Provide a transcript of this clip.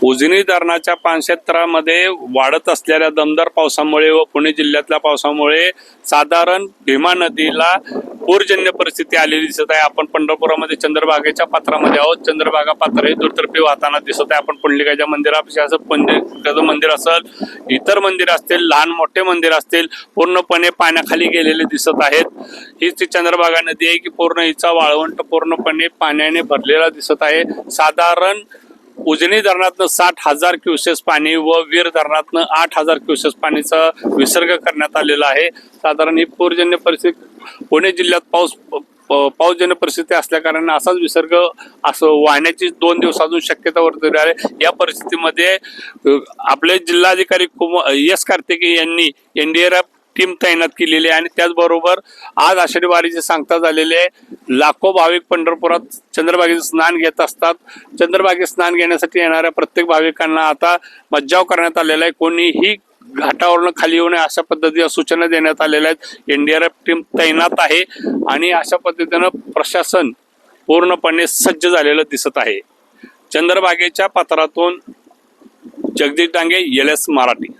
उजनी धरणाच्या पाणक्षेत्रामध्ये वाढत असलेल्या दमदार पावसामुळे व पुणे जिल्ह्यातल्या पावसामुळे साधारण भीमा नदीला पूरजन्य परिस्थिती आलेली दिसत आहे। आपण पंढरपुरामध्ये चंद्रभागेच्या पात्रामध्ये आहोत। चंद्रभागा पात्र हे दुतर्फी वाहताना दिसत आहे। आपण पुंडलिकाच्या मंदिरापाशी असं पुंडलिकाचं मंदिर असेल, इतर मंदिर असतील, लहान मोठे मंदिर असतील, पूर्णपणे पाण्याखाली गेलेले दिसत आहेत। हीच ती चंद्रभागा नदी आहे की पूर्ण हिचा वाळवंट पूर्णपणे पाण्याने भरलेला दिसत आहे। साधारण उजनी धरणातनं 60,000 क्युसेस पाणी व वीर धरणातनं 8,000 क्युसेस पाणीचा विसर्ग करण्यात आलेला आहे। साधारण ही पूरजन्य परिस्थिती पुणे जिल्ह्यात पाऊसजन्य परिस्थिती असल्या कारणाने असाच विसर्ग असं वाहण्याची 2 दिवस अजून शक्यता वर्तवली आहे। या परिस्थितीमध्ये आपले जिल्हाधिकारी एस कार्तिकेय यांनी एनडीआरएफ टीम तैनात केलेली आहे आणि त्याचबरोबर आज आषाढी वारीचे सांगता झालेले लाखो भाविक पंढरपुरात चंद्रभागेचे स्नान घेत असतात। चंद्रभागेत स्नान घेण्यासाठी येणाऱ्या प्रत्येक भाविकांना आता मज्जाव करण्यात आलेला आहे। कोणीही घाटावरून खाली येऊ नये अशा पद्धतीच्या सूचना देण्यात आलेल्या आहेत। एनडीआरएफ टीम तैनात आहे आणि अशा पद्धतीनं प्रशासन पूर्णपणे सज्ज झालेलं दिसत आहे। चंद्रभागेच्या पात्रातून जगदीश डांगे, LS मराठी।